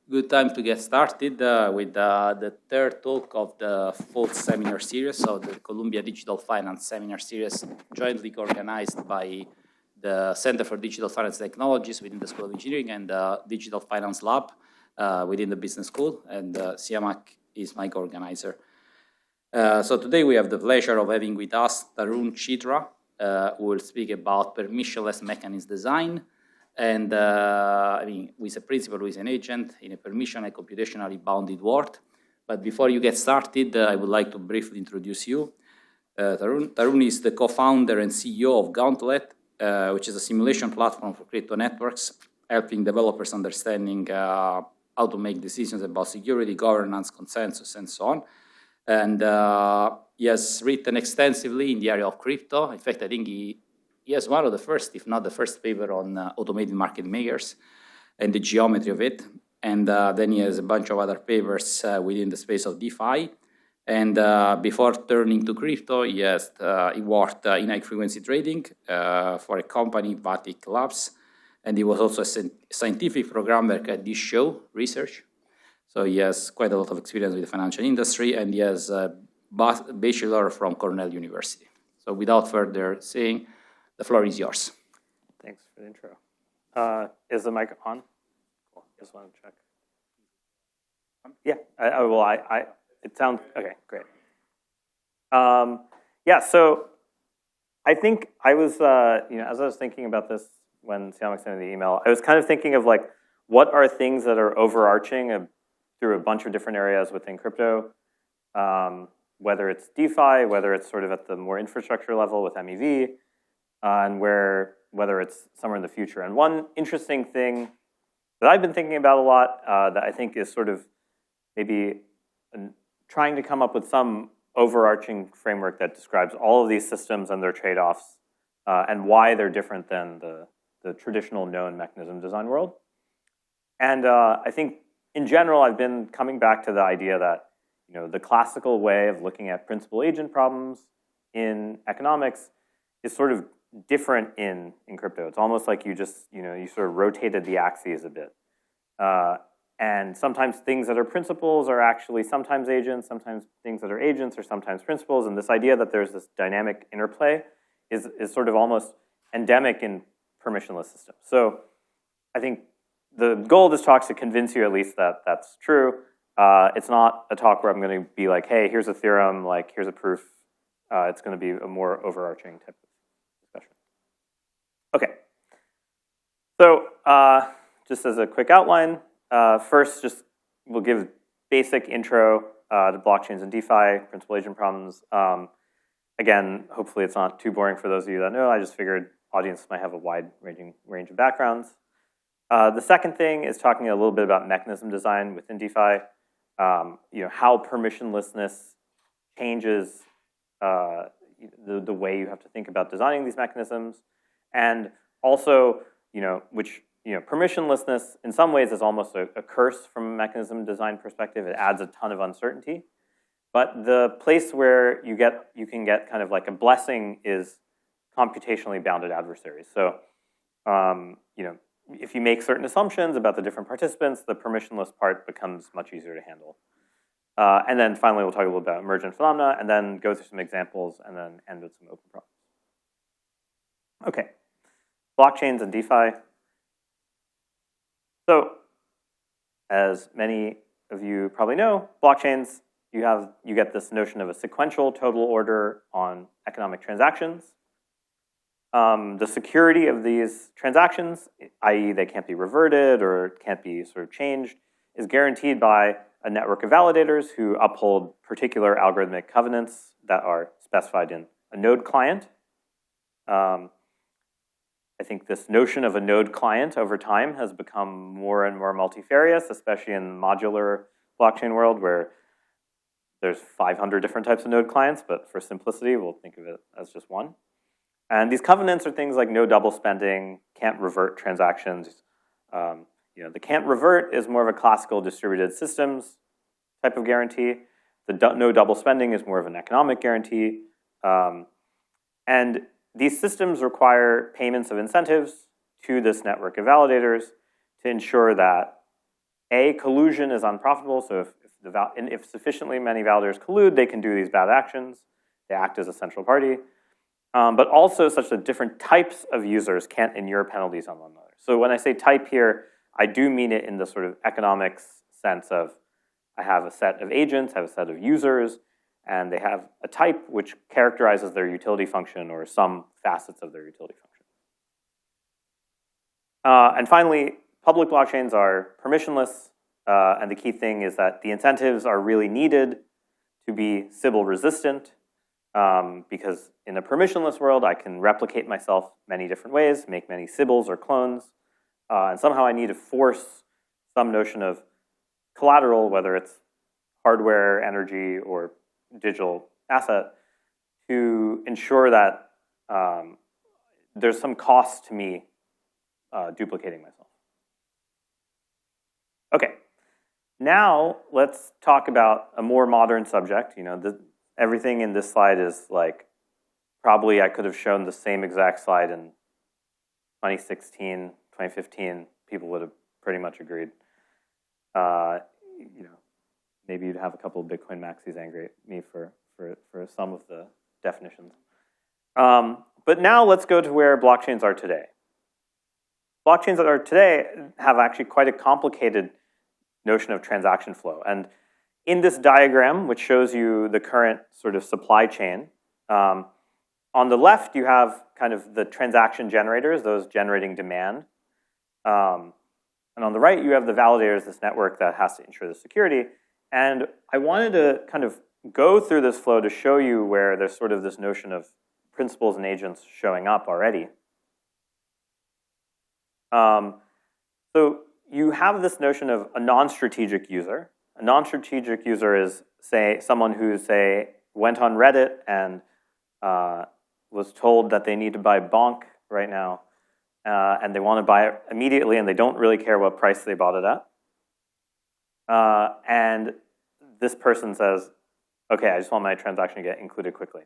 good time to get started with the third talk of the fall seminar series, so the Columbia Digital Finance Seminar Series, jointly organized by the Center for Digital Finance Technologies within the School of Engineering and the Digital Finance Lab within the Business School, and CIAMAC is my co-organizer. So today we have the pleasure of having with us Tarun Chitra, who will speak about permissionless mechanism design. And I mean, who is a principal, who is an agent in a permission and computationally bounded world. But before you get started, I would like to briefly introduce you. Tarun is the co-founder and CEO of Gauntlet, which is a simulation platform for crypto networks, helping developers understanding how to make decisions about security, governance, consensus, and so on. And he has written extensively in the area of crypto. In fact, I think he has one of the first, if not the first paper on automated market makers and the geometry of it. And then he has a bunch of other papers within the space of DeFi. And before turning to crypto, he worked in high-frequency trading for a company, Vatic Labs. And he was also a scientific programmer at this show, Research. So he has quite a lot of experience with the financial industry, and he has a bachelor from Cornell University. So without further saying, the floor is yours. Thanks for the intro. Is the mic on? Cool. Just want to check. Yeah. It sounds okay. Great. Yeah. So I think I was, as I was thinking about this when CIAMAC sent me the email, I was kind of thinking of like, what are things that are overarching through a bunch of different areas within crypto, whether it's DeFi, whether it's sort of at the more infrastructure level with MEV. And whether it's somewhere in the future. And one interesting thing that I've been thinking about a lot that I think is sort of maybe trying to come up with some overarching framework that describes all of these systems and their trade-offs and why they're different than the traditional known mechanism design world. And I think in general, I've been coming back to the idea that the classical way of looking at principal agent problems in economics is sort of different in crypto. It's almost like you just, you sort of rotated the axes a bit. And sometimes things that are principles are actually sometimes agents, sometimes things that are agents are sometimes principles. And this idea that there's this dynamic interplay is sort of almost endemic in permissionless systems. So I think the goal of this talk is to convince you at least that that's true. It's not a talk where I'm going to be like, hey, here's a theorem, like here's a proof. It's going to be a more overarching type of discussion. Okay, so just as a quick outline, first just we'll give basic intro to blockchains and DeFi, principal agent problems. Again, hopefully it's not too boring for those of you that know. I just figured audience might have a wide range of backgrounds. The second thing is talking a little bit about mechanism design within DeFi, how permissionlessness changes the way you have to think about designing these mechanisms, and also, permissionlessness in some ways is almost a curse from a mechanism design perspective. It adds a ton of uncertainty, but the place where you can get kind of like a blessing is computationally bounded adversaries. So, if you make certain assumptions about the different participants, the permissionless part becomes much easier to handle. And then finally, we'll talk a little about emergent phenomena, and then go through some examples, and then end with some open problems. Okay, blockchains and DeFi. So, as many of you probably know, blockchains, you get this notion of a sequential total order on economic transactions. The security of these transactions, i.e. they can't be reverted or can't be sort of changed, is guaranteed by a network of validators who uphold particular algorithmic covenants that are specified in a node client. I think this notion of a node client over time has become more and more multifarious, especially in modular blockchain world where there's 500 different types of node clients, but for simplicity, we'll think of it as just one. And these covenants are things like no double spending, can't revert transactions. The can't revert is more of a classical distributed systems type of guarantee. The no double spending is more of an economic guarantee. And these systems require payments of incentives to this network of validators to ensure that collusion is unprofitable, so if sufficiently many validators collude, they can do these bad actions. They act as a central party. But also such that different types of users can't inure penalties on one another. So when I say type here, I do mean it in the sort of economics sense of I have a set of agents, I have a set of users, and they have a type which characterizes their utility function or some facets of their utility function. And finally, public blockchains are permissionless, and the key thing is that the incentives are really needed to be Sybil resistant, because in a permissionless world, I can replicate myself many different ways, make many Sybils or clones, and somehow I need to force some notion of collateral, whether it's hardware, energy, or digital asset, to ensure that there's some cost to me duplicating myself. Okay, now let's talk about a more modern subject. You know, everything in this slide is like, probably I could have shown the same exact slide in 2016, 2015. People would have pretty much agreed. You know, maybe you'd have a couple of Bitcoin maxis angry at me for some of the definitions. But now let's go to where blockchains are today. Blockchains that are today have actually quite a complicated notion of transaction flow. And in this diagram, which shows you the current sort of supply chain, on the left you have kind of the transaction generators, those generating demand. And on the right you have the validators, this network that has to ensure the security. And I wanted to kind of go through this flow to show you where there's sort of this notion of principals and agents showing up already. So you have this notion of a non-strategic user. A non-strategic user is, say, someone who, say, went on Reddit and was told that they need to buy bonk right now, and they want to buy it immediately, and they don't really care what price they bought it at. And this person says, okay, I just want my transaction to get included quickly.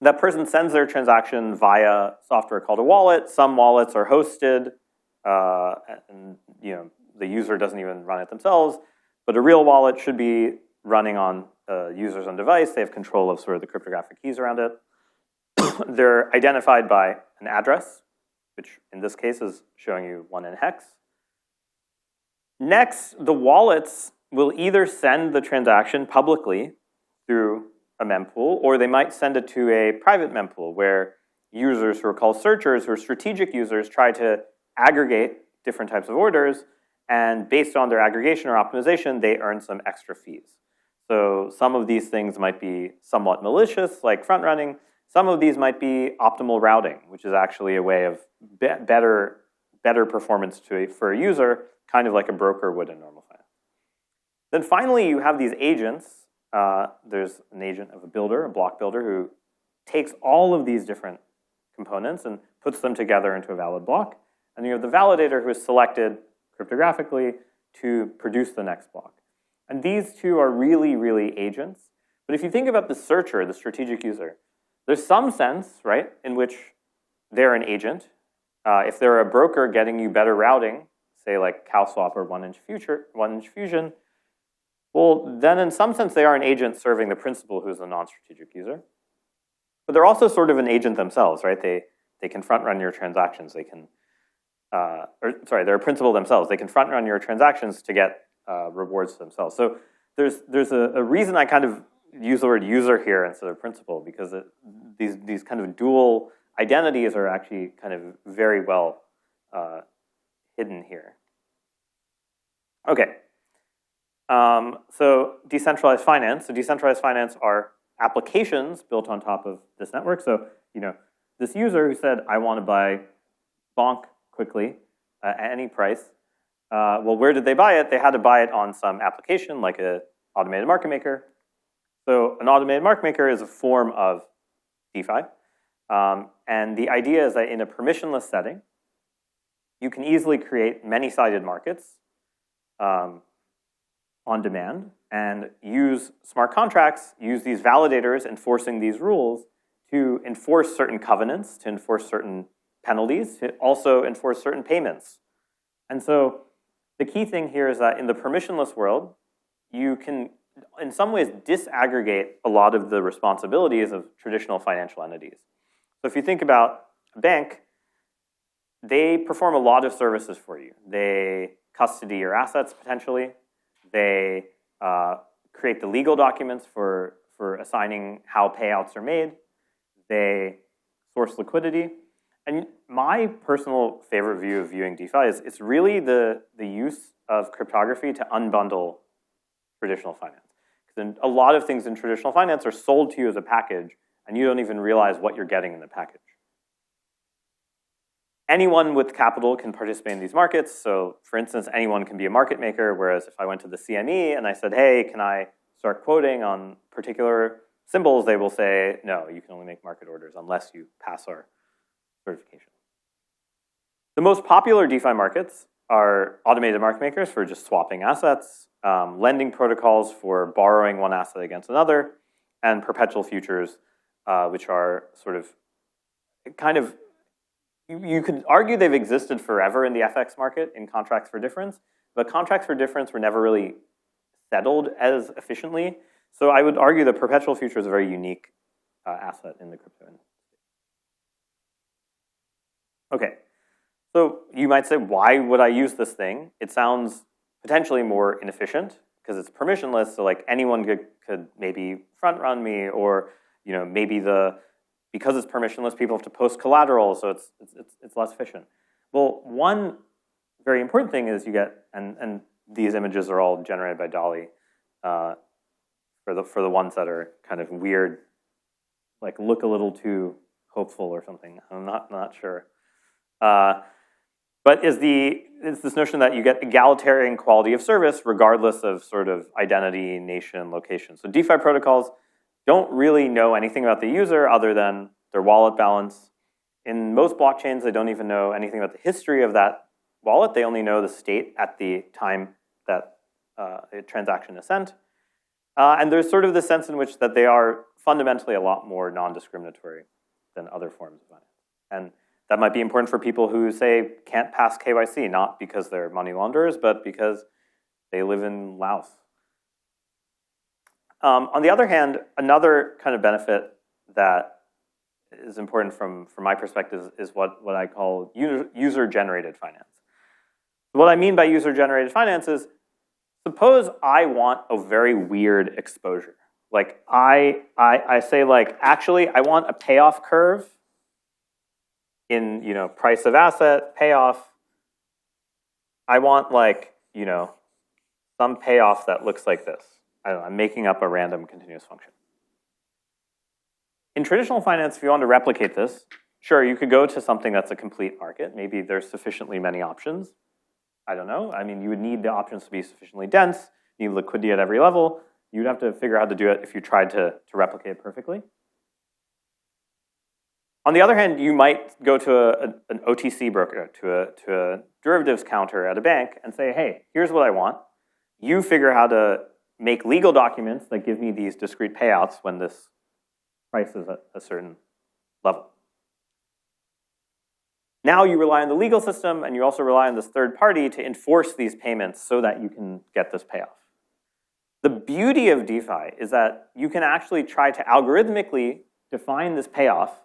That person sends their transaction via software called a wallet. Some wallets are hosted, and you know, the user doesn't even run it themselves. But a real wallet should be running on user's own device. They have control of sort of the cryptographic keys around it. They're identified by an address, which in this case is showing you 1 in hex. Next, the wallets will either send the transaction publicly through a mempool, or they might send it to a private mempool where users who are called searchers, who are strategic users, try to aggregate different types of orders, and based on their aggregation or optimization, they earn some extra fees. So some of these things might be somewhat malicious, like front running. Some of these might be optimal routing, which is actually a way of better performance for a user, kind of like a broker would in normal finance. Then finally, you have these agents. There's an agent of a builder, a block builder, who takes all of these different components and puts them together into a valid block. And you have the validator who is selected cryptographically to produce the next block. And these two are really, really agents. But if you think about the searcher, the strategic user, there's some sense, right, in which they're an agent. If they're a broker getting you better routing, say like CowSwap or 1inch Fusion, well, then in some sense they are an agent serving the principal who's a non-strategic user. But they're also sort of an agent themselves, right? They can front run your transactions. They can, they're a principal themselves. They can front run your transactions to get rewards themselves. So there's a reason I kind of use the word user here instead of principal, because these kind of dual identities are actually kind of very well hidden here. Okay. So decentralized finance. So decentralized finance are applications built on top of this network. So, you know, this user who said, I want to buy bonk quickly at any price. Well, where did they buy it? They had to buy it on some application like an automated market maker. So an automated market maker is a form of DeFi. And the idea is that in a permissionless setting, you can easily create many-sided markets on demand and use smart contracts, use these validators enforcing these rules to enforce certain covenants, to enforce certain penalties, to also enforce certain payments. And so the key thing here is that in the permissionless world, you can, in some ways, disaggregate a lot of the responsibilities of traditional financial entities. So if you think about a bank, they perform a lot of services for you. They custody your assets, potentially. They create the legal documents for assigning how payouts are made. They source liquidity. And my personal favorite view of viewing DeFi is it's really the use of cryptography to unbundle traditional finance. Because a lot of things in traditional finance are sold to you as a package, and you don't even realize what you're getting in the package. Anyone with capital can participate in these markets. So for instance, anyone can be a market maker, whereas if I went to the CME and I said, hey, can I start quoting on particular symbols, they will say, no, you can only make market orders unless you pass our certification. The most popular DeFi markets are automated market makers for just swapping assets, lending protocols for borrowing one asset against another, and perpetual futures, which are sort of kind of, you could argue they've existed forever in the FX market in contracts for difference, but contracts for difference were never really settled as efficiently. So I would argue that perpetual future is a very unique asset in the crypto industry. Okay, so you might say, why would I use this thing? It sounds potentially more inefficient because it's permissionless, so like anyone could maybe front run me, or maybe because it's permissionless, people have to post collateral, so it's less efficient. Well, one very important thing is you get, and these images are all generated by DALL-E for the ones that are kind of weird, like look a little too hopeful or something. I'm not sure. But is this notion that you get egalitarian quality of service regardless of sort of identity, nation, location. So DeFi protocols don't really know anything about the user other than their wallet balance. In most blockchains, they don't even know anything about the history of that wallet. They only know the state at the time that a transaction is sent. And there's sort of the sense in which that they are fundamentally a lot more non-discriminatory than other forms of finance. And that might be important for people who, say, can't pass KYC, not because they're money launderers, but because they live in Laos. On the other hand, another kind of benefit that is important from my perspective is what I call user-generated finance. What I mean by user-generated finance is, suppose I want a very weird exposure. Like I say, like, actually, I want a payoff curve in price of asset, payoff. I want some payoff that looks like this. I don't know, I'm making up a random continuous function. In traditional finance, if you want to replicate this, sure, you could go to something that's a complete market. Maybe there's sufficiently many options. I don't know. I mean, you would need the options to be sufficiently dense, you need liquidity at every level. You'd have to figure out how to do it if you tried to replicate it perfectly. On the other hand, you might go to an OTC broker, to a derivatives counter at a bank and say, hey, here's what I want. You figure how to make legal documents that give me these discrete payouts when this price is at a certain level. Now you rely on the legal system, and you also rely on this third party to enforce these payments so that you can get this payoff. The beauty of DeFi is that you can actually try to algorithmically define this payoff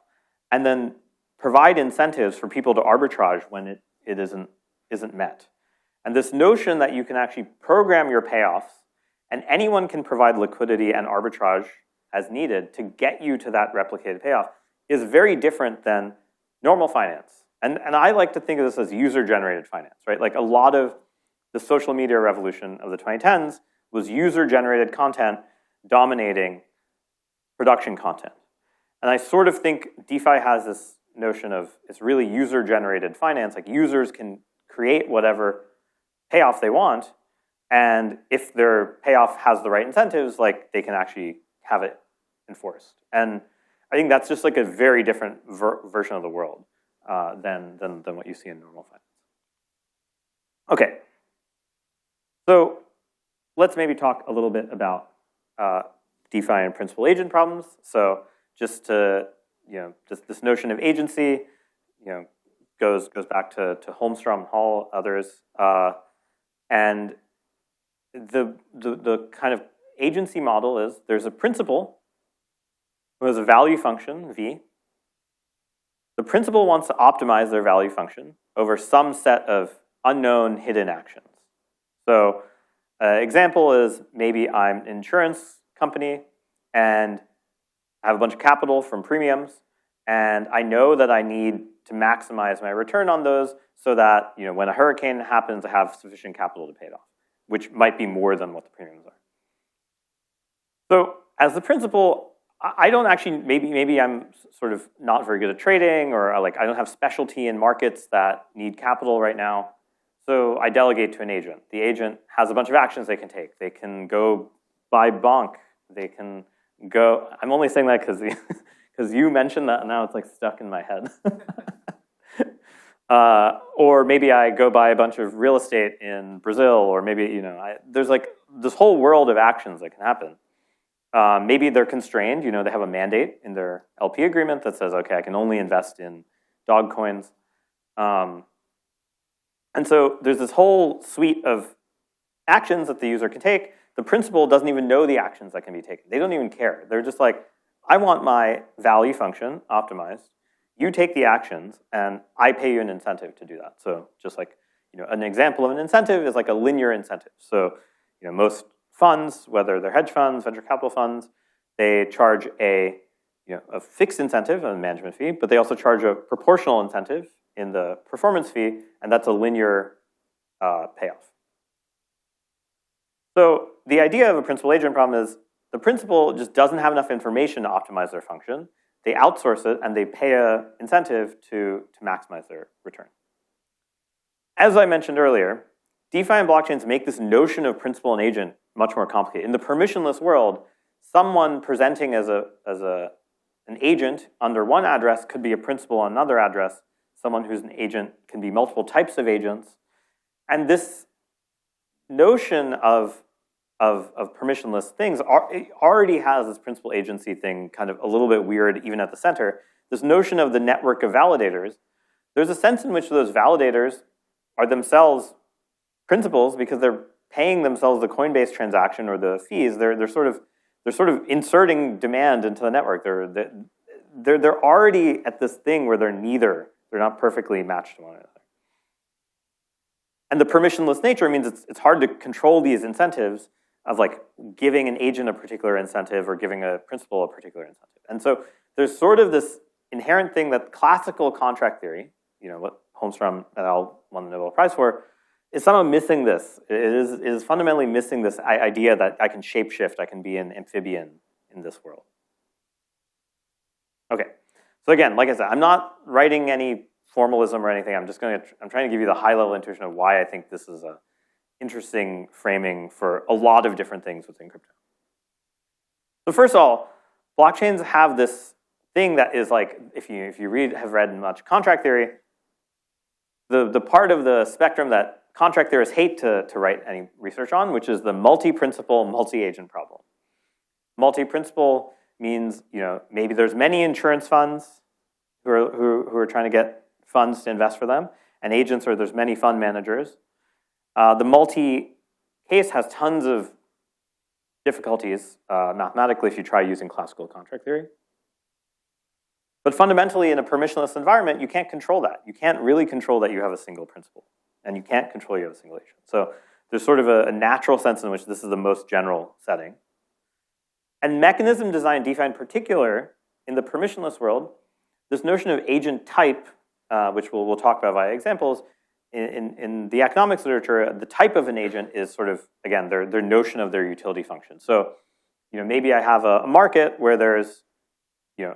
and then provide incentives for people to arbitrage when it isn't met. And this notion that you can actually program your payoffs and anyone can provide liquidity and arbitrage as needed to get you to that replicated payoff is very different than normal finance. And I like to think of this as user-generated finance, right? Like a lot of the social media revolution of the 2010s was user-generated content dominating production content. And I sort of think DeFi has this notion of it's really user-generated finance. Like users can create whatever payoff they want, and if their payoff has the right incentives, like they can actually have it enforced. And I think that's just like a very different version of the world than what you see in normal finance. Okay, so let's maybe talk a little bit about DeFi and principal agent problems. So just to, just this notion of agency, goes back to Holmstrom, Hall, others. And the kind of agency model is there's a principal who has a value function, V. The principal wants to optimize their value function over some set of unknown hidden actions. So example is maybe I'm an insurance company and I have a bunch of capital from premiums, and I know that I need to maximize my return on those so that when a hurricane happens, I have sufficient capital to pay it off, which might be more than what the premiums are. So as the principal, I don't actually, maybe I'm sort of not very good at trading, or I don't have specialty in markets that need capital right now. So I delegate to an agent. The agent has a bunch of actions they can take. They can go buy bonk. They can go, I'm only saying that because you mentioned that and now it's stuck in my head. Or maybe I go buy a bunch of real estate in Brazil, or maybe, there's this whole world of actions that can happen. Maybe they're constrained, they have a mandate in their LP agreement that says, okay, I can only invest in dog coins. And so there's this whole suite of actions that the user can take. The principal doesn't even know the actions that can be taken. They don't even care. They're just like, I want my value function optimized. You take the actions, and I pay you an incentive to do that. So just an example of an incentive is a linear incentive. So most funds, whether they're hedge funds, venture capital funds, they charge a fixed incentive, a management fee, but they also charge a proportional incentive in the performance fee, and that's a linear payoff. So the idea of a principal agent problem is the principal just doesn't have enough information to optimize their function. They outsource it, and they pay an incentive to maximize their return. As I mentioned earlier, DeFi and blockchains make this notion of principal and agent much more complicated. In the permissionless world, someone presenting as an agent under one address could be a principal on another address. Someone who's an agent can be multiple types of agents. And this notion of permissionless things already has this principal agency thing kind of a little bit weird even at the center. This notion of the network of validators, there's a sense in which those validators are themselves principals because they're paying themselves the Coinbase transaction or the fees. They're sort of inserting demand into the network. They're already at this thing where they're not perfectly matched to one another. And the permissionless nature means it's hard to control these incentives of giving an agent a particular incentive or giving a principal a particular incentive. And so there's sort of this inherent thing that classical contract theory, what Holmstrom et al. Won the Nobel Prize for, is somehow missing this. It is fundamentally missing this idea that I can shapeshift, I can be an amphibian in this world. Okay, so again, like I said, I'm not writing any formalism or anything. I'm trying to give you the high-level intuition of why I think this is a interesting framing for a lot of different things within crypto. So first of all, blockchains have this thing that is if you have read much contract theory, the part of the spectrum that contract theorists hate to write any research on, which is the multi-principal, multi-agent problem. Multi-principal means maybe there's many insurance funds who are trying to get funds to invest for them, and agents are there's many fund managers. The multi-case has tons of difficulties mathematically if you try using classical contract theory. But fundamentally, in a permissionless environment, you can't control that. You can't really control that you have a single principal, and you can't control you have a single agent. So there's sort of a natural sense in which this is the most general setting. And mechanism design DeFi in particular, in the permissionless world, this notion of agent type, which we'll talk about via examples, in the economics literature, the type of an agent is sort of, again, their notion of their utility function. So maybe I have a market where there's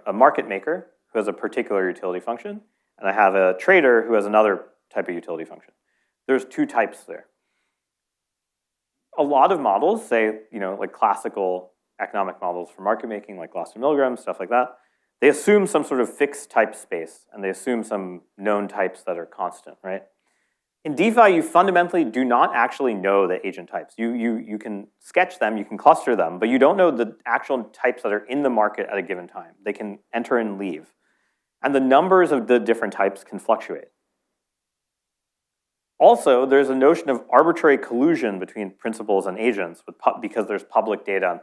a market maker who has a particular utility function, and I have a trader who has another type of utility function. There's two types there. A lot of models, say, classical economic models for market making, like Gauntlet, stuff like that, they assume some sort of fixed type space, and they assume some known types that are constant, right? In DeFi, you fundamentally do not actually know the agent types. You can sketch them, you can cluster them, but you don't know the actual types that are in the market at a given time. They can enter and leave. And the numbers of the different types can fluctuate. Also, there's a notion of arbitrary collusion between principals and agents because there's public data and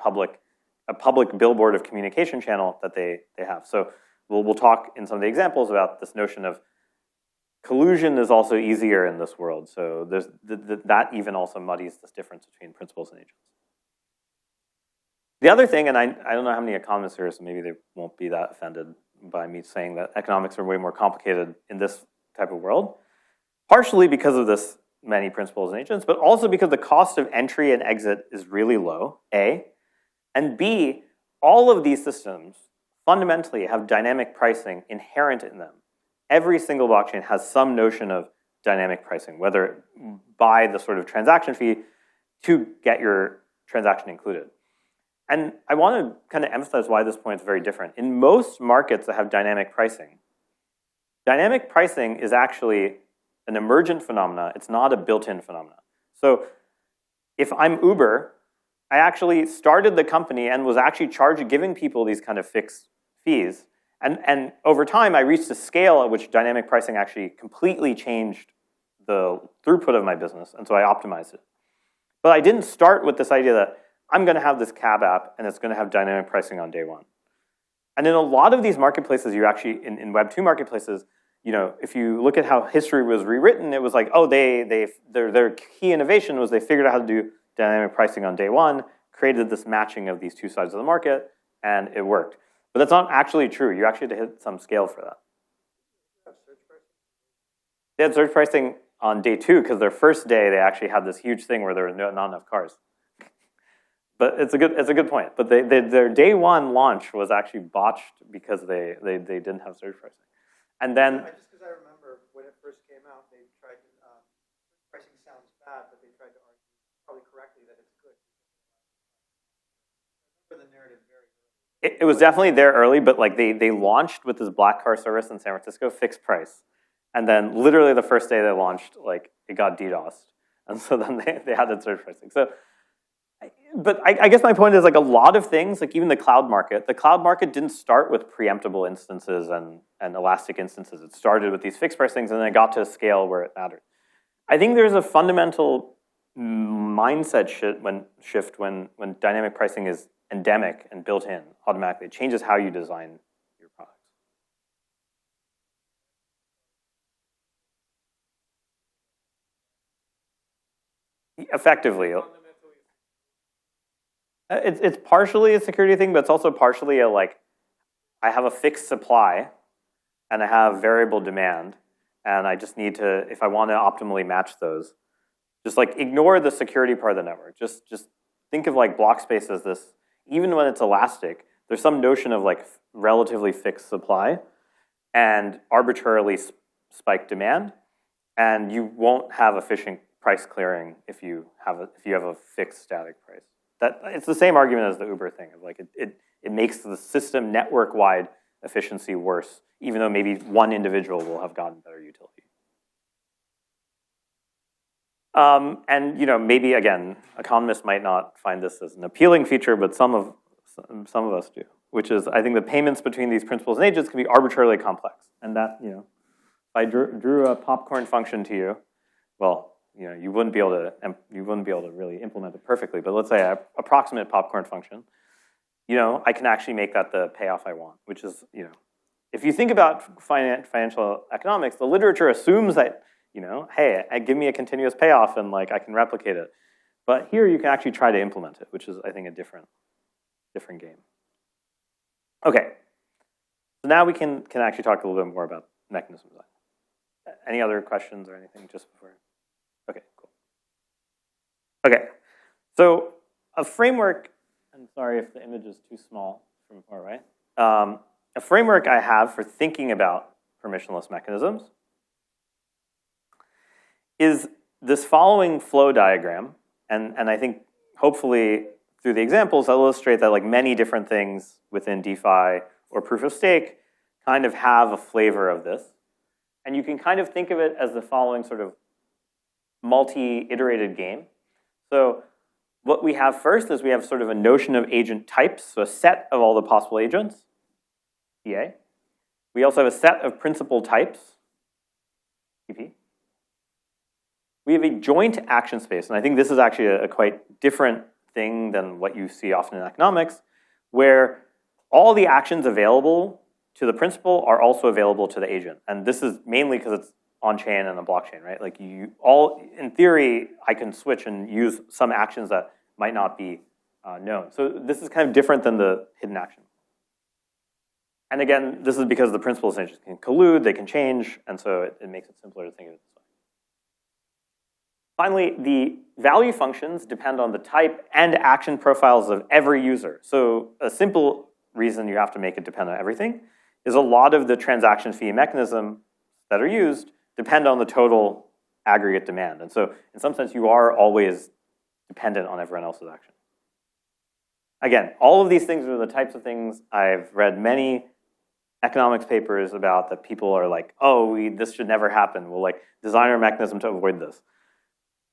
a public billboard of communication channel that they have. So we'll talk in some of the examples about this notion of collusion is also easier in this world. So there's that even also muddies this difference between principals and agents. The other thing, and I don't know how many economists here, so maybe they won't be that offended by me saying that economics are way more complicated in this type of world, partially because of this many principals and agents, but also because the cost of entry and exit is really low, A, and B, all of these systems fundamentally have dynamic pricing inherent in them. Every single blockchain has some notion of dynamic pricing, whether by the sort of transaction fee to get your transaction included. And I want to kind of emphasize why this point is very different. In most markets that have dynamic pricing is actually an emergent phenomena. It's not a built-in phenomena. So if I'm Uber, I actually started the company and was actually giving people these kind of fixed fees. And over time, I reached a scale at which dynamic pricing actually completely changed the throughput of my business, and so I optimized it. But I didn't start with this idea that I'm going to have this cab app, and it's going to have dynamic pricing on day one. And in a lot of these marketplaces, you actually, in Web 2 marketplaces, if you look at how history was rewritten, it was like, oh, their key innovation was they figured out how to do dynamic pricing on day one, created this matching of these two sides of the market, and it worked. But that's not actually true. You actually had to hit some scale for that. They had surge pricing on day 2 because their first day they actually had this huge thing where there were not enough cars. But it's a good point. But their day 1 launch was actually botched because they didn't have surge pricing. And then just because I remember when it first came out, they tried to pricing sounds bad, but they tried to argue probably correctly that it's good. I remember the narrative very. It was definitely there early, but like they launched with this black car service in San Francisco, fixed price. And then literally the first day they launched, like it got DDoSed. And so then they had that surge pricing. So, but I guess my point is like a lot of things, like even the cloud market didn't start with preemptible instances and elastic instances. It started with these fixed price things and then it got to a scale where it mattered. I think there's a fundamental mindset shift when dynamic pricing is endemic and built in automatically. It changes how you design your products. Effectively. It's partially a security thing, but it's also partially I have a fixed supply and I have variable demand, and I just need to, if I want to optimally match those, just like ignore the security part of the network. Just think of like block space as this. Even when it's elastic, there's some notion of like relatively fixed supply and arbitrarily spiked demand, and you won't have efficient price clearing if you have a fixed static price. It's the same argument as the Uber thing. Like it makes the system network-wide efficiency worse, even though maybe one individual will have gotten better utility. And maybe again, economists might not find this as an appealing feature, but some of us do. Which is, I think the payments between these principals and agents can be arbitrarily complex, and that if I drew a popcorn function to you, well, you wouldn't be able to really implement it perfectly. But let's say an approximate popcorn function, I can actually make that the payoff I want, which is if you think about financial economics, the literature assumes that. Hey, give me a continuous payoff and like I can replicate it. But here you can actually try to implement it, which is, I think, a different game. Okay, so now we can actually talk a little bit more about mechanism design. Any other questions or anything just before? Okay, cool. Okay, so a framework, I'm sorry if the image is too small from far away. A framework I have for thinking about permissionless mechanisms is this following flow diagram, and I think hopefully through the examples I'll illustrate that like many different things within DeFi or proof of stake kind of have a flavor of this. And you can kind of think of it as the following sort of multi-iterated game. So what we have first is we have sort of a notion of agent types, so a set of all the possible agents, PA. We also have a set of principal types, PP. we have a joint action space. And I think this is actually a quite different thing than what you see often in economics, where all the actions available to the principal are also available to the agent. And this is mainly because it's on-chain and a blockchain, right? Like in theory, I can switch and use some actions that might not be known. So this is kind of different than the hidden action. And again, this is because the principals can collude, they can change, and so it makes it simpler to think of it this way. Finally, the value functions depend on the type and action profiles of every user. So a simple reason you have to make it depend on everything is a lot of the transaction fee mechanisms that are used depend on the total aggregate demand. And so in some sense, you are always dependent on everyone else's action. Again, all of these things are the types of things I've read many economics papers about that people are like, oh, this should never happen. We'll like design our mechanism to avoid this.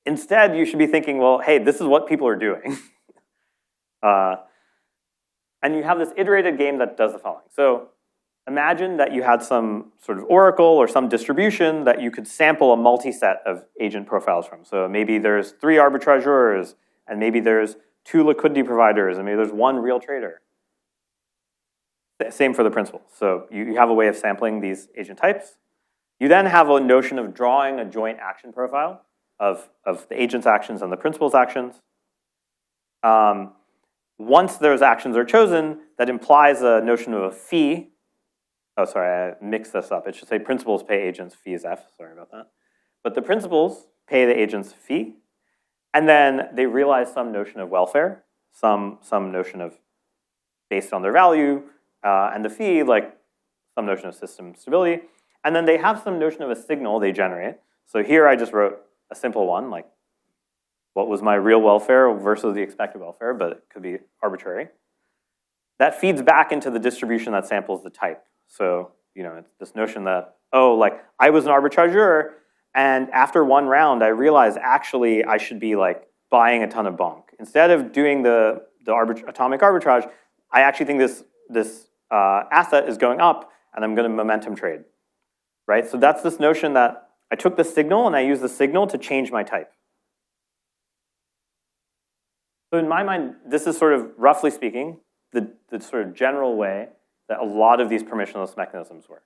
Instead, you should be thinking, well, hey, this is what people are doing. And you have this iterated game that does the following. So imagine that you had some sort of oracle or some distribution that you could sample a multi-set of agent profiles from. So maybe there's 3 arbitrageurs, and maybe there's 2 liquidity providers, and maybe there's 1 real trader. Same for the principal. So you have a way of sampling these agent types. You then have a notion of drawing a joint action profile of the agent's actions and the principal's actions. Once those actions are chosen, that implies a notion of a fee. Oh, sorry, I mixed this up. It should say principals pay agents, fee is F. Sorry about that. But the principals pay the agents fee, and then they realize some notion of welfare, some notion of based on their value, and the fee, like some notion of system stability. And then they have some notion of a signal they generate. So here I just wrote a simple one, like what was my real welfare versus the expected welfare, but it could be arbitrary. That feeds back into the distribution that samples the type. So, it's this notion that, oh, like I was an arbitrageur, and after 1 round, I realized actually I should be like buying a ton of bonk. Instead of doing the atomic arbitrage, I actually think this asset is going up, and I'm going to momentum trade, right? So that's this notion that I took the signal, and I used the signal to change my type. So in my mind, this is sort of, roughly speaking, the sort of general way that a lot of these permissionless mechanisms work.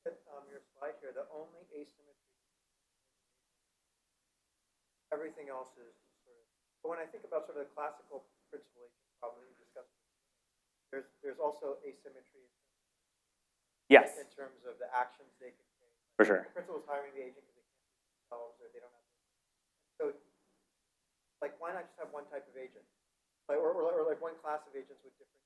Your slide here, the only asymmetry, everything else is sort of, but when I think about sort of the classical principal agent problem that you discussed, there's also asymmetry Yes. in terms of the actions they can take. For sure. The principal is hiring the agent because they can't do it themselves or they don't have to. So, like, why not just have one type of agent? Like, or like one class of agents with different.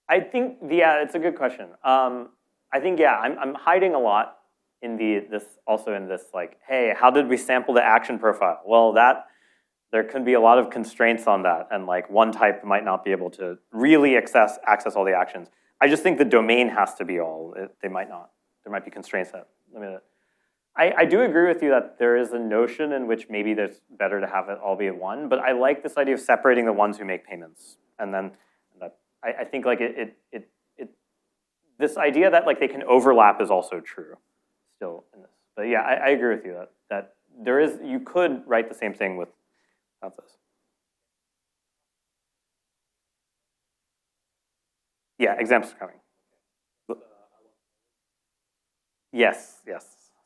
I think, it's a good question. I think, I'm hiding a lot in this like, hey, how did we sample the action profile? Well, there could be a lot of constraints on that, and like one type might not be able to really access all the actions. I just think the domain has to be all. They might not. There might be constraints that limit it. I do agree with you that there is a notion in which maybe it's better to have it all be at 1, but I like this idea of separating the ones who make payments, and then I think like this idea that like they can overlap is also true still in this. But yeah, I agree with you that there is, you could write the same thing without this. Yeah, examples are coming. Yes.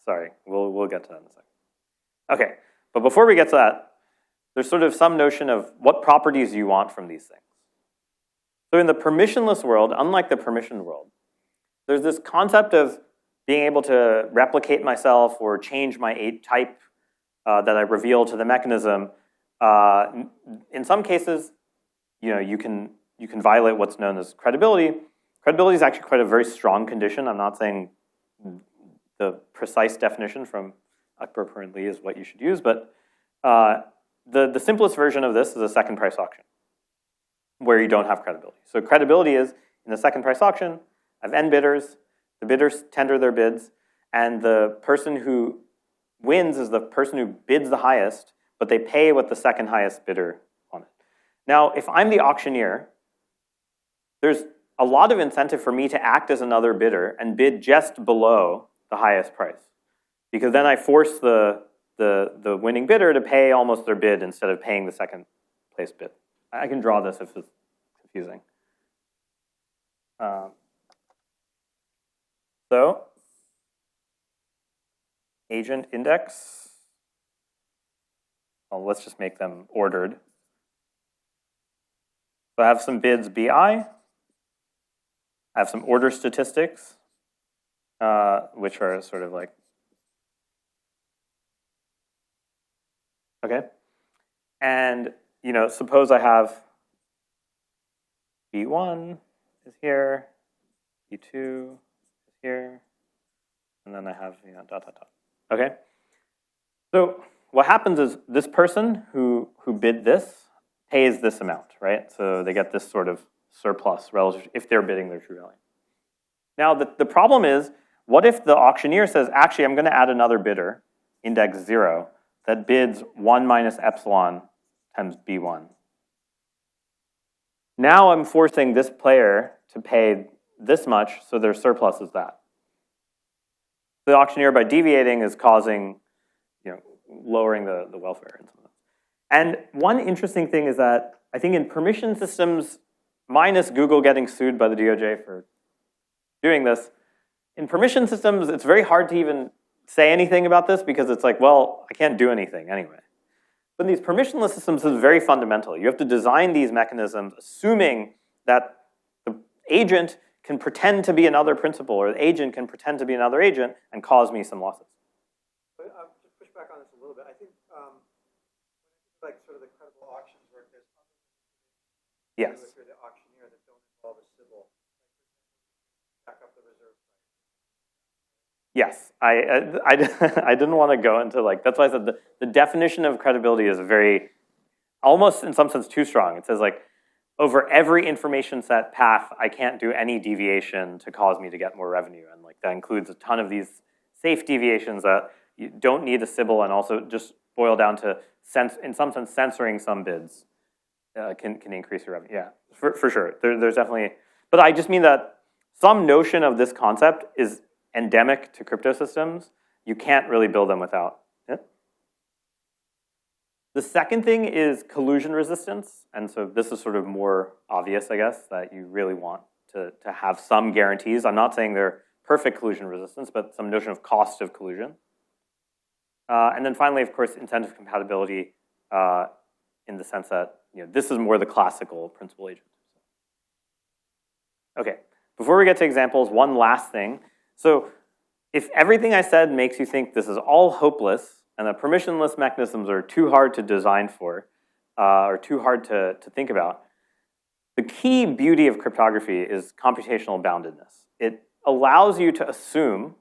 Sorry, we'll get to that in a second. Okay, but before we get to that, there's sort of some notion of what properties you want from these things. So in the permissionless world, unlike the permissioned world, there's this concept of being able to replicate myself or change my type that I reveal to the mechanism. In some cases, you can violate what's known as credibility. Credibility is actually quite a very strong condition. I'm not saying the precise definition from Akbar currently is what you should use, but the simplest version of this is a second price auction, where you don't have credibility. So credibility is, in the second price auction, I have n bidders, the bidders tender their bids, and the person who wins is the person who bids the highest, but they pay what the second highest bidder on it. Now, if I'm the auctioneer, there's a lot of incentive for me to act as another bidder and bid just below the highest price. because then I force the winning bidder to pay almost their bid instead of paying the second place bid. I can draw this if it's confusing. So, agent index, well, let's just make them ordered. So I have some bids BI, I have some order statistics, which are sort of like, okay. And, you know, suppose I have B1 is here, B2 is here, and then I have, you know, dot, dot, dot. Okay? So what happens is this person who bid this pays this amount, right? So they get this sort of surplus relative if they're bidding their true value. Now, the problem is, what if the auctioneer says, actually, I'm going to add another bidder, index 0, that bids 1 minus epsilon times B1. Now I'm forcing this player to pay this much, so their surplus is that. The auctioneer, by deviating, is causing, you know, lowering the welfare. And one interesting thing is that I think in permission systems, minus Google getting sued by the DOJ for doing this, in permission systems, it's very hard to even say anything about this because it's like, well, I can't do anything anyway. But in these permissionless systems, this is very fundamental. You have to design these mechanisms assuming that the agent can pretend to be another principal, or the agent can pretend to be another agent and cause me some losses. But, just push back on this a little bit. I think like sort of the credible auctions work, there's other yes. if you're the auctioneer that don't involve a sybil, back up the reserve price. Yes, I didn't want to go into like, that's why I said the definition of credibility is very, almost in some sense too strong. It says like, over every information set path, I can't do any deviation to cause me to get more revenue. And like that includes a ton of these safe deviations that you don't need a sybil and also just boil down to, in some sense, censoring some bids can increase your revenue. Yeah, for sure. There's definitely, but I just mean that some notion of this concept is endemic to crypto systems. You can't really build them without it. The second thing is collusion resistance. And so this is sort of more obvious, I guess, that you really want to have some guarantees. I'm not saying they're perfect collusion resistance, but some notion of cost of collusion. And then finally, of course, incentive compatibility in the sense that, you know, this is more the classical principal agent. Okay, before we get to examples, one last thing. So if everything I said makes you think this is all hopeless and that permissionless mechanisms are too hard to design for, or too hard to think about, the key beauty of cryptography is computational boundedness. It allows you to assume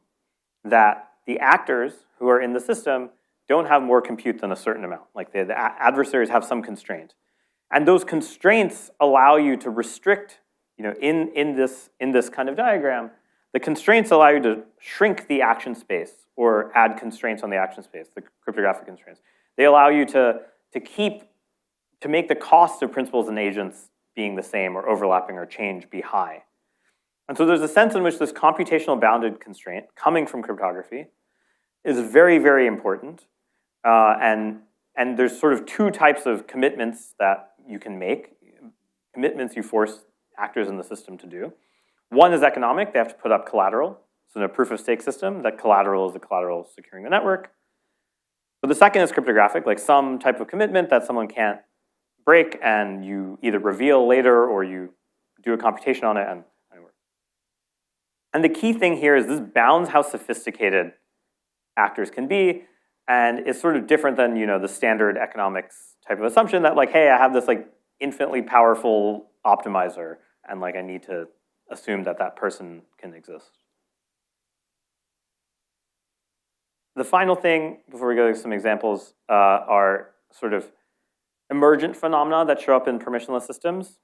that the actors who are in the system don't have more compute than a certain amount. Like the adversaries have some constraint. And those constraints allow you to restrict, you know, in this kind of diagram, the constraints allow you to shrink the action space or add constraints on the action space, the cryptographic constraints. They allow you to make the cost of principals and agents being the same or overlapping or change be high. And so there's a sense in which this computational bounded constraint coming from cryptography is very, very important. And there's sort of two types of commitments that you can make. Commitments you force actors in the system to do. One is economic. They have to put up collateral. So in a proof-of-stake system, that collateral is the collateral securing the network. But the second is cryptographic, like some type of commitment that someone can't break, and you either reveal later or you do a computation on it and it works. And the key thing here is this bounds how sophisticated actors can be, and it's sort of different than, you know, the standard economics type of assumption that like, hey, I have this like infinitely powerful optimizer, and like I need to assume that that person can exist. The final thing, before we go to some examples, are sort of emergent phenomena that show up in permissionless systems.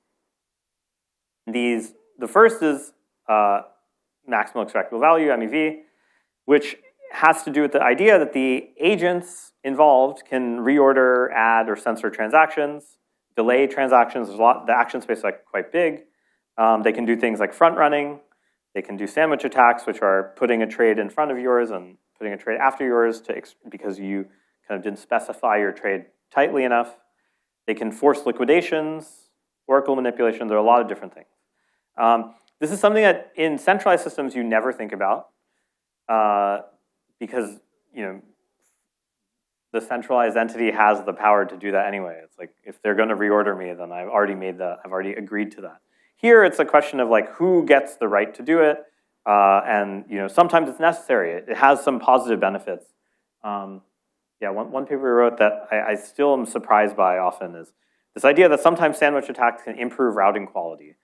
The first is maximal extractable value, MEV, which has to do with the idea that the agents involved can reorder, add, or censor transactions, delay transactions. There's a lot. The action space is like quite big. They can do things like front running. They can do sandwich attacks, which are putting a trade in front of yours and putting a trade after yours because you kind of didn't specify your trade tightly enough. They can force liquidations, oracle manipulation. There are a lot of different things. This is something that in centralized systems you never think about because the centralized entity has the power to do that anyway. It's like if they're going to reorder me, then I've already agreed to that. Here it's a question of like who gets the right to do it, and sometimes it's necessary. It has some positive benefits. One paper we wrote that I still am surprised by often is this idea that sometimes sandwich attacks can improve routing quality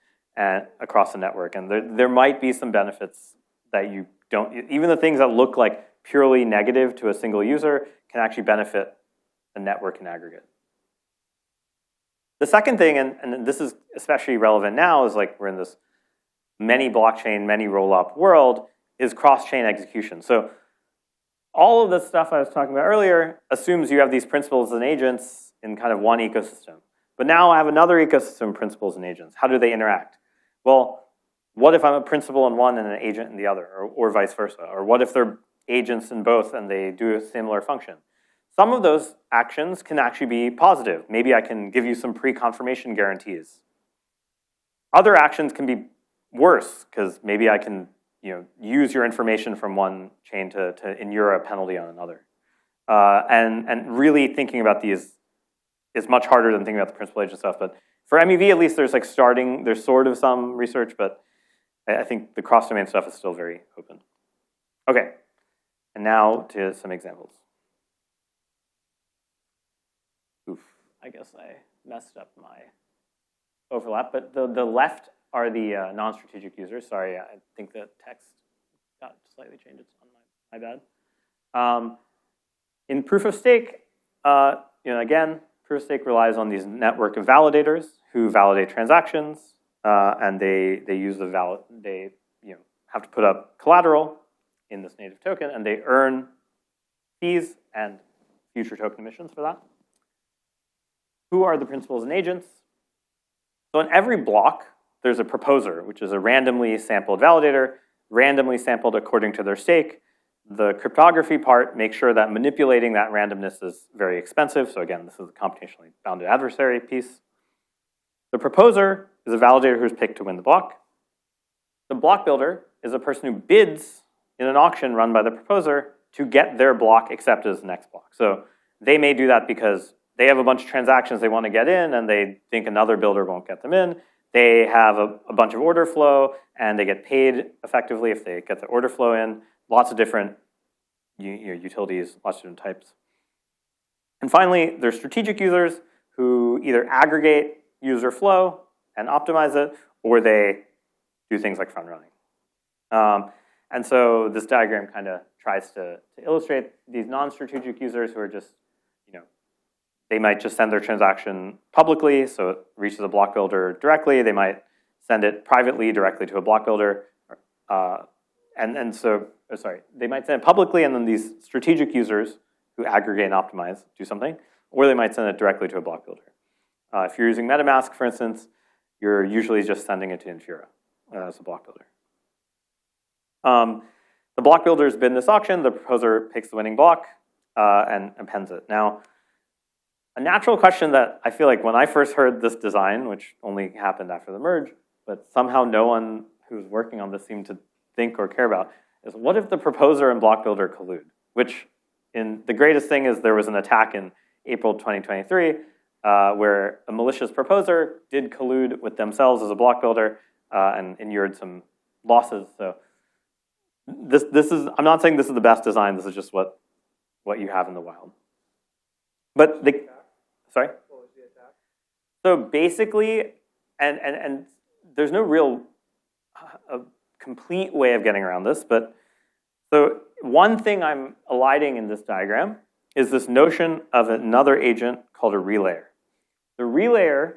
across the network, and there might be some benefits that you don't. Even the things that look like purely negative to a single user can actually benefit the network in aggregate. The second thing, and this is especially relevant now, is like we're in this many blockchain, many roll-up world, is cross-chain execution. So all of the stuff I was talking about earlier assumes you have these principals and agents in kind of one ecosystem. But now I have another ecosystem of principals and agents. How do they interact? Well, what if I'm a principal in one and an agent in the other, or vice versa? Or what if they're agents in both and they do a similar function? Some of those actions can actually be positive. Maybe I can give you some pre-confirmation guarantees. Other actions can be worse because maybe I can use your information from one chain to inure a penalty on another. And really thinking about these is much harder than thinking about the principal agent stuff. But for MEV, at least there's sort of some research, but I think the cross-domain stuff is still very open. Okay, and now to some examples. Oof, I guess I messed up my overlap, but the left are the non-strategic users. Sorry, I think the text got slightly changed. It's on my bad. In proof of stake, again, proof of stake relies on these network of validators who validate transactions, and they have to put up collateral in this native token, and they earn fees and future token emissions for that. Who are the principals and agents? So in every block, there's a proposer, which is a randomly sampled validator, randomly sampled according to their stake. The cryptography part makes sure that manipulating that randomness is very expensive. So again, this is the computationally bounded adversary piece. The proposer is a validator who's picked to win the block. The block builder is a person who bids in an auction run by the proposer to get their block accepted as the next block. So they may do that because they have a bunch of transactions they want to get in, and they think another builder won't get them in. They have a bunch of order flow, and they get paid effectively if they get the order flow in. Lots of different utilities, lots of different types. And finally, there's strategic users who either aggregate user flow and optimize it, or they do things like front running. And so this diagram kind of tries to illustrate these non-strategic users who are just, they might just send their transaction publicly, so it reaches a block builder directly. They might send it privately directly to a block builder. They might send it publicly, and then these strategic users who aggregate and optimize do something, or they might send it directly to a block builder. If you're using MetaMask, for instance, you're usually just sending it to Infura as a block builder. The block builder's bid in this auction. The proposer picks the winning block and appends it. Now, a natural question that I feel like when I first heard this design, which only happened after the merge, but somehow no one who's working on this seemed to think or care about, is what if the proposer and block builder collude? Which, the greatest thing is there was an attack in April 2023 where a malicious proposer did collude with themselves as a block builder and inured some losses. So this is, I'm not saying this is the best design. This is just what you have in the wild. But sorry? What was the attack? So basically, and there's no real a complete way of getting around this, but so one thing I'm eliding in this diagram is this notion of another agent called a relayer. The relayer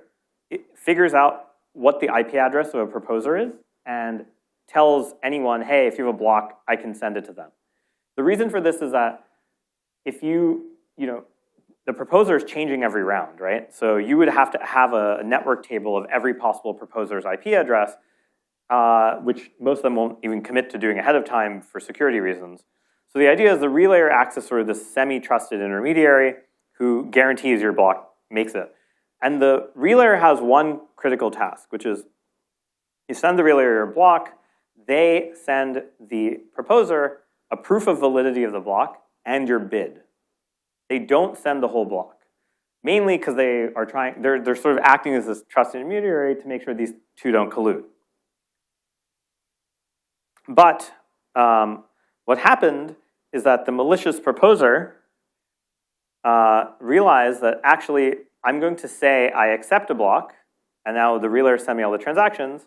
figures out what the IP address of a proposer is and tells anyone, hey, if you have a block, I can send it to them. The reason for this is that if the proposer is changing every round, right? So you would have to have a network table of every possible proposer's IP address, which most of them won't even commit to doing ahead of time for security reasons. So the idea is the relayer acts as sort of this semi-trusted intermediary who guarantees your block makes it. And the relayer has one critical task, which is you send the relayer your block, they send the proposer a proof of validity of the block and your bid. They don't send the whole block. Mainly because they're sort of acting as this trusted intermediary to make sure these two don't collude. But what happened is that the malicious proposer realized that actually I'm going to say I accept a block, and now the relayer send me all the transactions,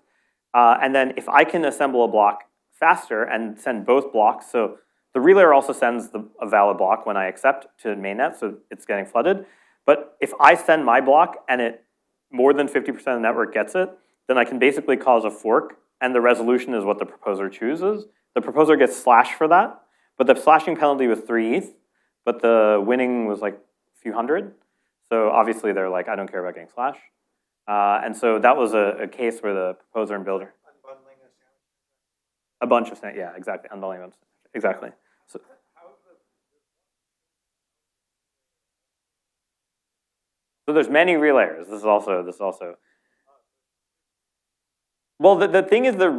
and then if I can assemble a block faster and send both blocks, so the relayer also sends a valid block when I accept to mainnet, so it's getting flooded. But if I send my block and more than 50% of the network gets it, then I can basically cause a fork, and the resolution is what the proposer chooses. The proposer gets slashed for that, but the slashing penalty was 3 ETH, but the winning was like a few hundred. So obviously they're like, I don't care about getting slashed. And so that was a case where the proposer and builder. Unbundling a sandwich. A bunch of, yeah, exactly, unbundling, exactly. So there's many relayers. This is also. Well, the thing is the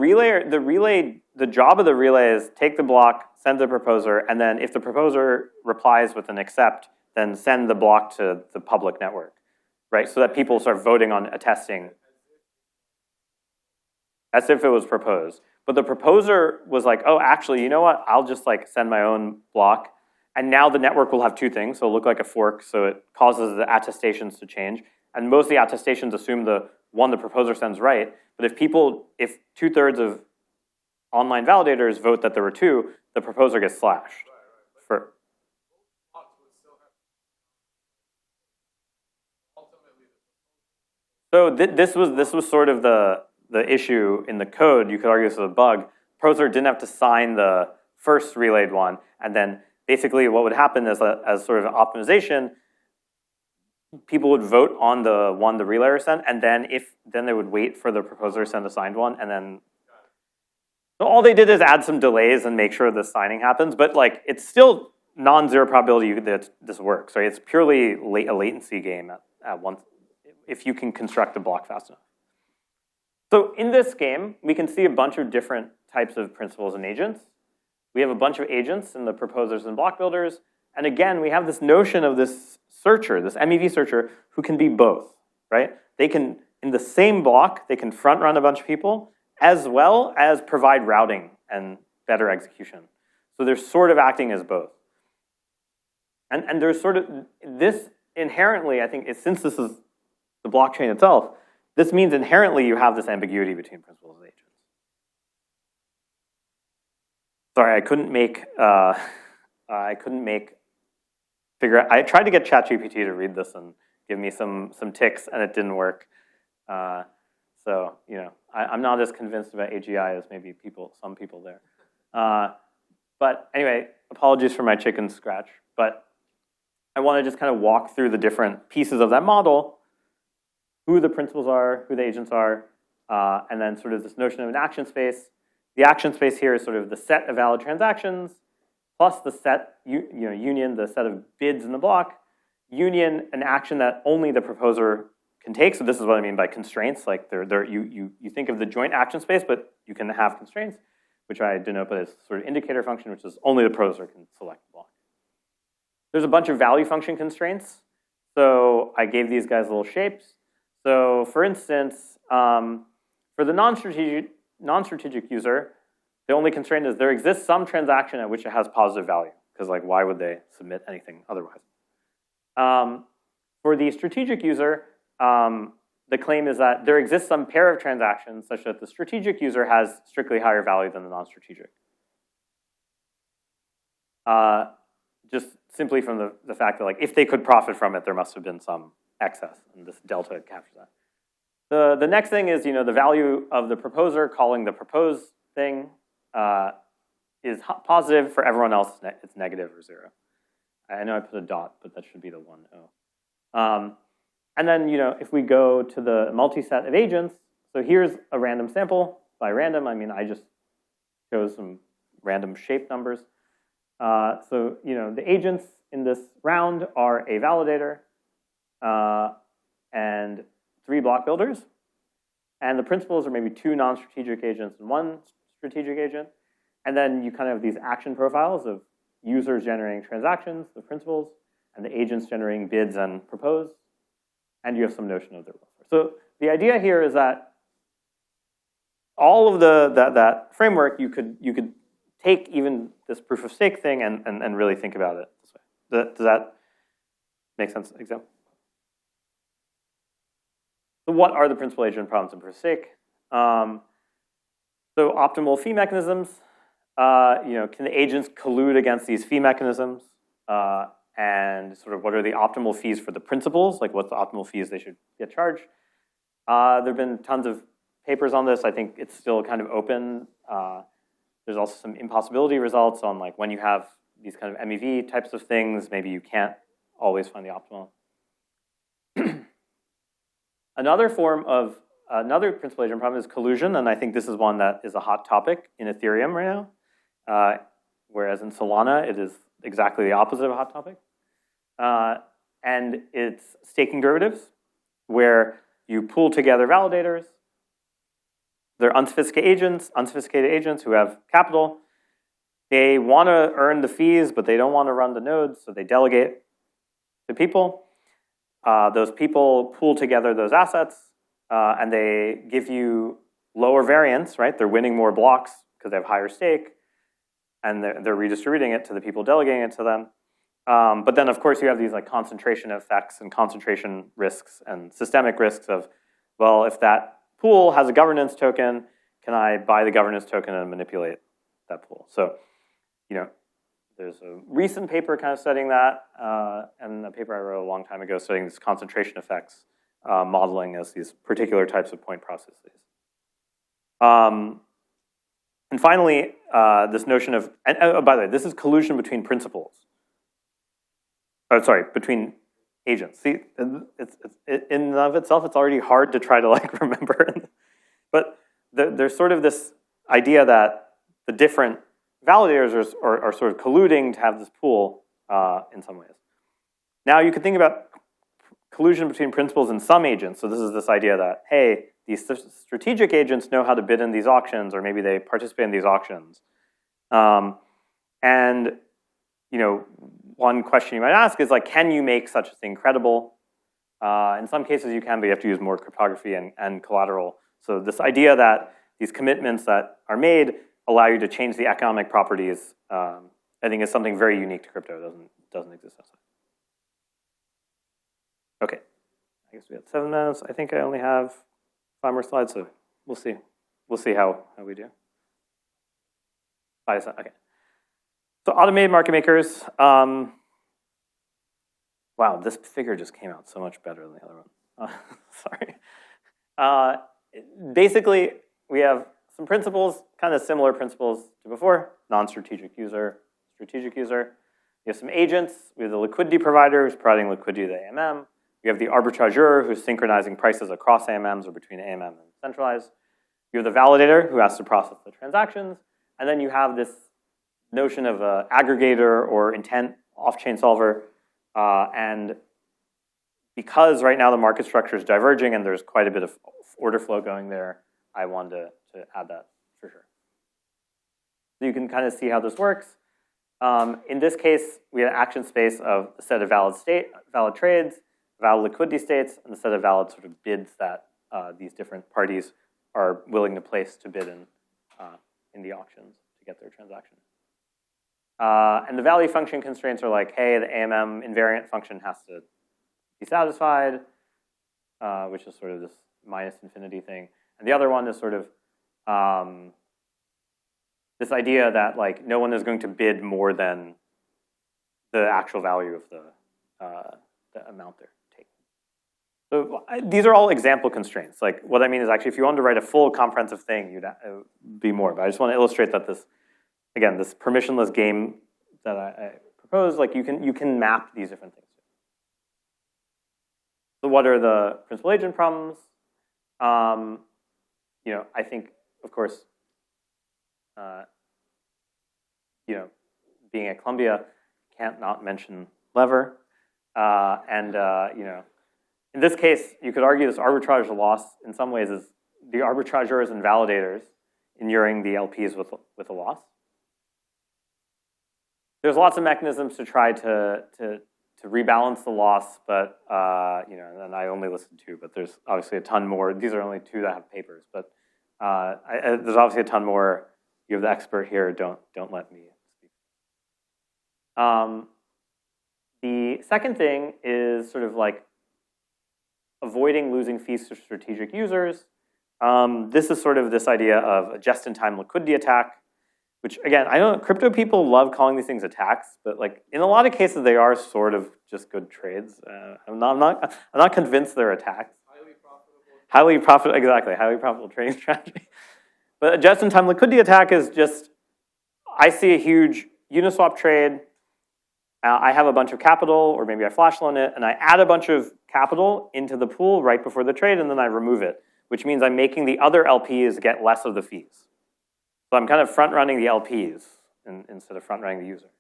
job of the relay is take the block, send the proposer, and then if the proposer replies with an accept, then send the block to the public network, right? So that people start voting on attesting as if it was proposed. But the proposer was like, oh, actually, you know what? I'll just like send my own block. And now the network will have two things. So it'll look like a fork, so it causes the attestations to change. And most of the attestations assume the one the proposer sends right. But if 2/3 of online validators vote that there were two, the proposer gets slashed. So this was sort of the issue in the code. You could argue this was a bug. Proposer didn't have to sign the first relayed one, and then basically what would happen is as sort of an optimization, people would vote on the one the relayer sent, and then they would wait for the proposer to send a signed one, and then so all they did is add some delays and make sure the signing happens. But like it's still non-zero probability that this works. Right? It's purely a latency game at once if you can construct a block fast enough. So in this game, we can see a bunch of different types of principals and agents. We have a bunch of agents in the proposers and block builders. And again, we have this notion of this searcher, this MEV searcher, who can be both, right? They can, in the same block, they can front run a bunch of people, as well as provide routing and better execution. So they're sort of acting as both. And there's sort of, this inherently, I think, since this is the blockchain itself, this means inherently you have this ambiguity between principals and agents. Sorry, I tried to get ChatGPT to read this and give me some ticks, and it didn't work. So, you know, I'm not as convinced about AGI as maybe some people there. But anyway, apologies for my chicken scratch. But I want to just kind of walk through the different pieces of that model, who the principals are, who the agents are, and then sort of this notion of an action space. The action space here is sort of the set of valid transactions, plus the set, union, the set of bids in the block, union, an action that only the proposer can take. So this is what I mean by constraints. Like you think of the joint action space, but you can have constraints, which I denote by this sort of indicator function, which is only the proposer can select the block. There's a bunch of value function constraints. So I gave these guys little shapes. So for instance, for the non-strategic user, the only constraint is there exists some transaction at which it has positive value, because like why would they submit anything otherwise? For the strategic user, the claim is that there exists some pair of transactions such that the strategic user has strictly higher value than the non-strategic. Just simply from the fact that like if they could profit from it, there must have been some excess, and this delta captures that. The next thing is, the value of the proposer calling the propose thing is positive. For everyone else, it's negative or 0. I know I put a dot, but that should be the 1O. And then, if we go to the multi-set of agents, so here's a random sample. By random, I mean I just chose some random shape numbers. So the agents in this round are a validator and 3 block builders. And the principals are maybe 2 non-strategic agents and 1 strategic agent. And then you kind of have these action profiles of users generating transactions, the principals, and the agents generating bids and propose. And you have some notion of their welfare. So the idea here is that all of that framework, you could take even this proof of stake thing and really think about it this way. Does that make sense? Example. So what are the principal agent problems in proof of stake? So optimal fee mechanisms. Can the agents collude against these fee mechanisms? And sort of what are the optimal fees for the principals? Like what's the optimal fees they should get charged? There have been tons of papers on this. I think it's still kind of open. There's also some impossibility results on like when you have these kind of MEV types of things, maybe you can't always find the optimal. Another principal agent problem is collusion, and I think this is one that is a hot topic in Ethereum right now, whereas in Solana it is exactly the opposite of a hot topic. And it's staking derivatives, where you pool together validators. They're unsophisticated agents who have capital. They want to earn the fees, but they don't want to run the nodes, so they delegate to people. Those people pool together those assets, and they give you lower variance, right? They're winning more blocks because they have higher stake, and they're redistributing it to the people delegating it to them. But then, of course, you have these like concentration effects and concentration risks and systemic risks of, well, if that pool has a governance token, can I buy the governance token and manipulate that pool? So, there's a recent paper kind of studying that, and a paper I wrote a long time ago studying these concentration effects, modeling as these particular types of point processes. And finally, this notion of, by the way, this is collusion between principals. Between agents. See, it's in and of itself, it's already hard to try to like remember. But there's sort of this idea that the different validators are sort of colluding to have this pool in some ways. Now you could think about collusion between principals and some agents. So this is this idea that, hey, these strategic agents know how to bid in these auctions, or maybe they participate in these auctions. And one question you might ask is like, can you make such a thing credible? In some cases you can, but you have to use more cryptography and collateral. So this idea that these commitments that are made allow you to change the economic properties, I think is something very unique to crypto. It doesn't exist outside. Okay, I guess we had 7 minutes. I think I only have 5 more slides, so we'll see. We'll see how we do. Okay. So automated market makers. Wow, this figure just came out so much better than the other one. Sorry. Basically, we have some principles, kind of similar principles to before. Non-strategic user, strategic user. We have some agents. We have the liquidity provider who's providing liquidity to the AMM. We have the arbitrageur who's synchronizing prices across AMMs or between AMM and centralized. You have the validator who has to process the transactions. And then you have this notion of an aggregator or intent off-chain solver. And because right now the market structure is diverging and there's quite a bit of order flow going there, I wanted to add that for sure. So you can kind of see how this works. In this case, we have an action space of a set of valid trades, valid liquidity states, and a set of valid sort of bids that these different parties are willing to place to bid in the auctions to get their transaction. And the value function constraints are like, hey, the AMM invariant function has to be satisfied, which is sort of this minus infinity thing. And the other one is sort of this idea that like no one is going to bid more than the actual value of the amount they're taking. So these are all example constraints. Like what I mean is actually if you wanted to write a full comprehensive thing, you'd be more. But I just want to illustrate that this, again, this permissionless game that I propose, like you can map these different things. So what are the principal agent problems? I think, of course, being at Columbia, can't not mention Lever. In this case, you could argue this arbitrage loss in some ways is the arbitrageurs and validators inuring the LPs with a loss. There's lots of mechanisms to try to rebalance the loss, but and I only listed 2, but there's obviously a ton more. These are only 2 that have papers, but there's obviously a ton more. You have the expert here. Don't let me speak. The second thing is sort of like avoiding losing fees to strategic users. This is sort of this idea of a just-in-time liquidity attack, which again, I know crypto people love calling these things attacks, but like in a lot of cases they are sort of just good trades. I'm not convinced they're attacks. Highly profitable trading strategy. But a just-in-time liquidity attack is just, I see a huge Uniswap trade, I have a bunch of capital, or maybe I flash loan it, and I add a bunch of capital into the pool right before the trade, and then I remove it, which means I'm making the other LPs get less of the fees. So I'm kind of front-running the LPs instead of front-running the user.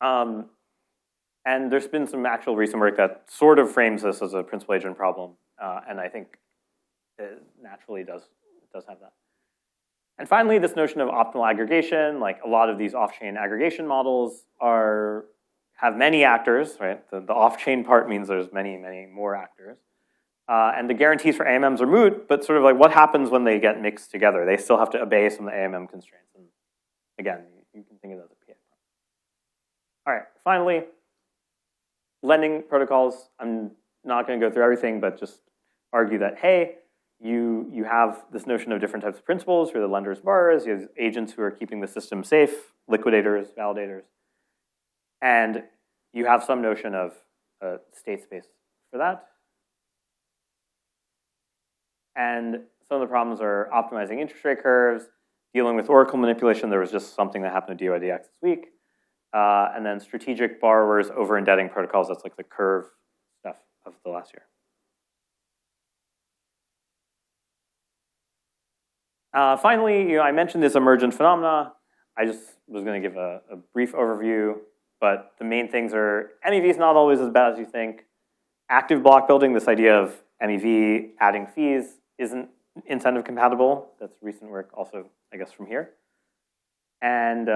And there's been some actual recent work that sort of frames this as a principal agent problem, and I think it naturally does have that. And finally, this notion of optimal aggregation, like a lot of these off-chain aggregation models have many actors, right? The off-chain part means there's many, many more actors. And the guarantees for AMMs are moot, but sort of like what happens when they get mixed together? They still have to obey some of the AMM constraints. And again, you can think of those as a PA. All right, finally, lending protocols. I'm not going to go through everything, but just argue that, hey, you have this notion of different types of principals for the lenders, borrowers. You have agents who are keeping the system safe, liquidators, validators. And you have some notion of state space for that. And some of the problems are optimizing interest rate curves, dealing with oracle manipulation. There was just something that happened to DYDX this week. And then strategic borrowers over-indebting protocols. That's like the curve stuff of the last year. Finally, I mentioned this emergent phenomena. I just was going to give a brief overview, but the main things are MEV is not always as bad as you think. Active block building, this idea of MEV adding fees, isn't incentive compatible. That's recent work also, I guess, from here. And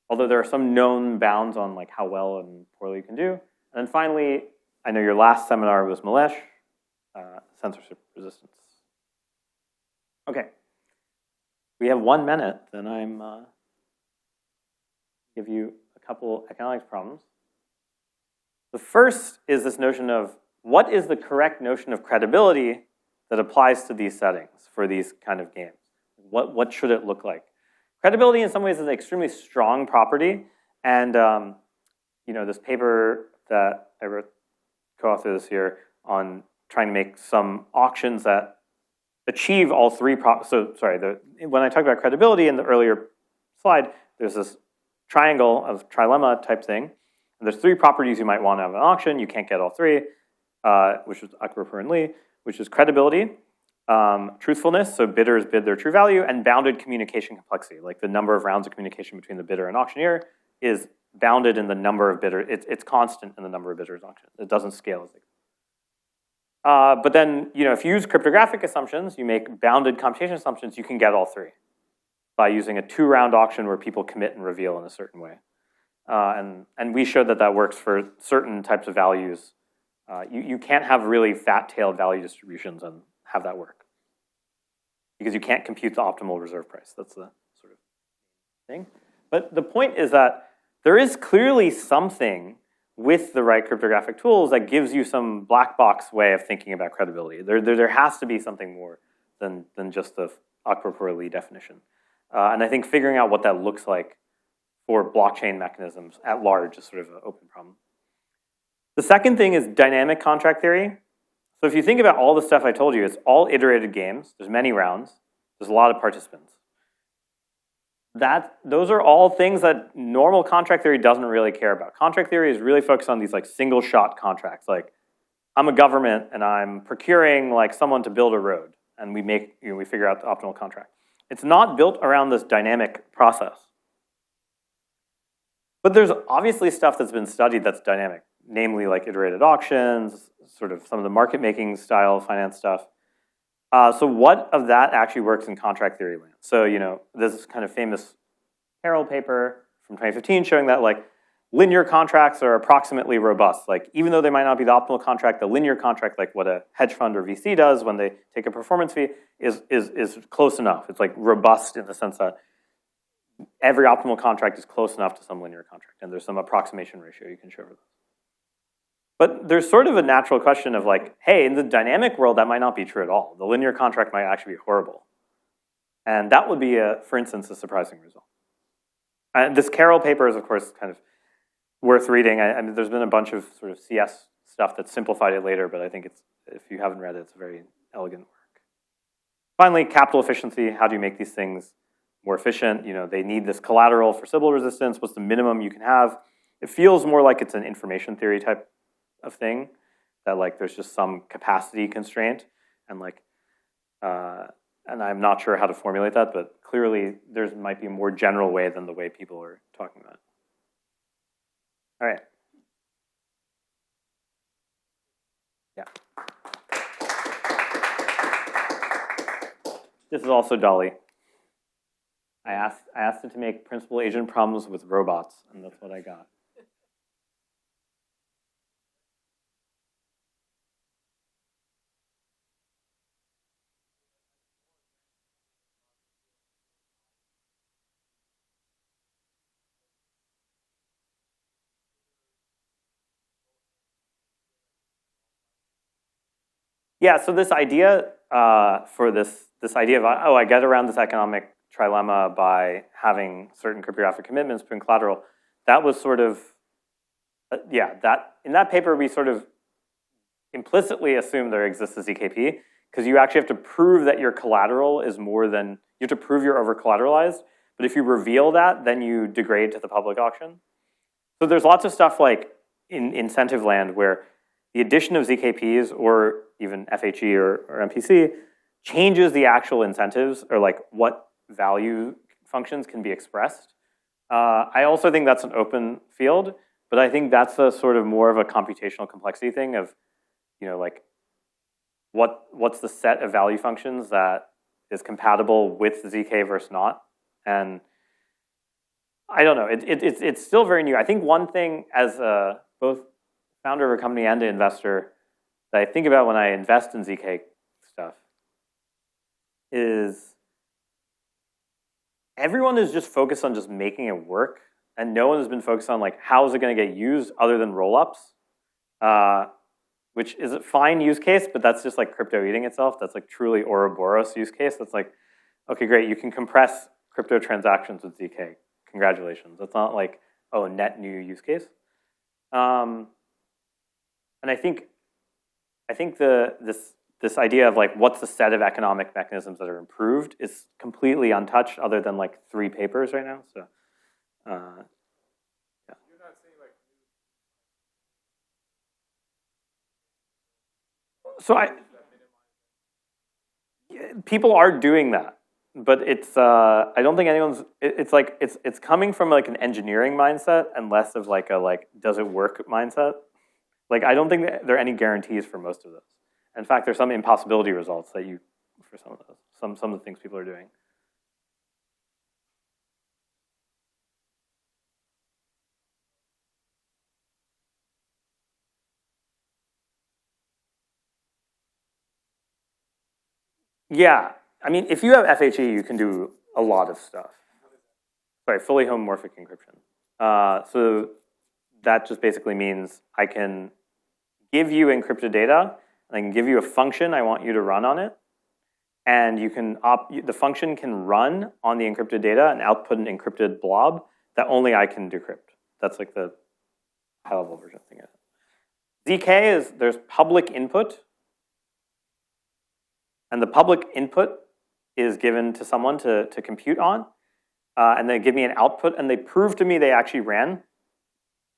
although there are some known bounds on like how well and poorly you can do. And then finally, I know your last seminar was Malesh, censorship resistance. Okay, we have 1 minute, then I'm give you a couple economics problems. The first is this notion of what is the correct notion of credibility that applies to these settings for these kind of games? What should it look like? Credibility in some ways is an extremely strong property, and this paper that I wrote, co-authored this year on trying to make some auctions that achieve all 3 when I talked about credibility in the earlier slide, there's this triangle of trilemma type thing. And there's 3 properties you might want to have an auction. You can't get all 3, which is Akbar and Lee, which is credibility, truthfulness, so bidders bid their true value, and bounded communication complexity, like the number of rounds of communication between the bidder and auctioneer is bounded in the number of bidders. It's constant in the number of bidders auctioned. It doesn't scale as they go. But then, if you use cryptographic assumptions, you make bounded computation assumptions, you can get all 3 by using a 2-round auction where people commit and reveal in a certain way. And we showed that works for certain types of values. You can't have really fat-tailed value distributions and have that work because you can't compute the optimal reserve price. That's the sort of thing. But the point is that there is clearly something with the right cryptographic tools that gives you some black box way of thinking about credibility. There has to be something more than just the Akbar-Lee definition. And I think figuring out what that looks like for blockchain mechanisms at large is sort of an open problem. The second thing is dynamic contract theory. So if you think about all the stuff I told you, it's all iterated games. There's many rounds. There's a lot of participants. Those are all things that normal contract theory doesn't really care about. Contract theory is really focused on these like single shot contracts. Like I'm a government and I'm procuring like someone to build a road, and we figure out the optimal contract. It's not built around this dynamic process. But there's obviously stuff that's been studied that's dynamic, namely like iterated auctions, sort of some of the market making style finance stuff. So what of that actually works in contract theory land? So, you know, this kind of famous Carroll paper from 2015 showing that like linear contracts are approximately robust. Like even though they might not be the optimal contract, the linear contract, like what a hedge fund or VC does when they take a performance fee, is close enough. It's like robust in the sense that every optimal contract is close enough to some linear contract, and there's some approximation ratio you can show for this. But there's sort of a natural question of like, hey, in the dynamic world, that might not be true at all. The linear contract might actually be horrible. And that would be, for instance, a surprising result. And this Carroll paper is, of course, kind of worth reading. I mean, there's been a bunch of sort of CS stuff that simplified it later, but I think it's, if you haven't read it, it's a very elegant work. Finally, capital efficiency. How do you make these things more efficient? You know, they need this collateral for Sybil resistance. What's the minimum you can have? It feels more like it's an information theory type of thing, that like there's just some capacity constraint, and like, and I'm not sure how to formulate that, but clearly there might be a more general way than the way people are talking about it. All right. Yeah. This is also Dolly. I asked it to make principal agent problems with robots, and that's what I got. Yeah, so this idea for this idea of, oh, I get around this economic trilemma by having certain cryptographic commitments, putting collateral, that was sort of, yeah, that in that paper we sort of implicitly assume there exists a ZKP, because you actually have to prove that your collateral is more than, you have to prove you're over collateralized, but if you reveal that, then you degrade to the public auction. So there's lots of stuff like in incentive land where the addition of ZKPs or even FHE or MPC changes the actual incentives, or like what value functions can be expressed. I also think that's an open field, but I think that's a sort of more of a computational complexity thing of, you know, like what's the set of value functions that is compatible with ZK versus not. And I don't know, it's still very new. I think one thing as both founder of a company and an investor that I think about when I invest in ZK stuff is everyone is just focused on just making it work, and no one has been focused on like how is it going to get used other than rollups, which is a fine use case, but that's just like crypto eating itself. That's like truly Ouroboros use case. That's like, okay, great, you can compress crypto transactions with ZK. Congratulations. That's not like, oh, a net new use case. And I think this idea of like what's the set of economic mechanisms that are improved is completely untouched, other than like 3 papers right now. So, yeah. You're not saying like. So people are doing that, but it's I don't think anyone's. It's like it's coming from like an engineering mindset and less of like a like does it work mindset. Like I don't think that there are any guarantees for most of those. In fact, there's some impossibility results that you for some of those. Some of the things people are doing. Yeah, I mean, if you have FHE, you can do a lot of stuff. Sorry, fully homomorphic encryption. So that just basically means I can give you encrypted data, and I can give you a function I want you to run on it, and you can the function can run on the encrypted data and output an encrypted blob that only I can decrypt. That's like the high-level version of it. ZK is there's public input, and the public input is given to someone to compute on, and they give me an output, and they prove to me they actually ran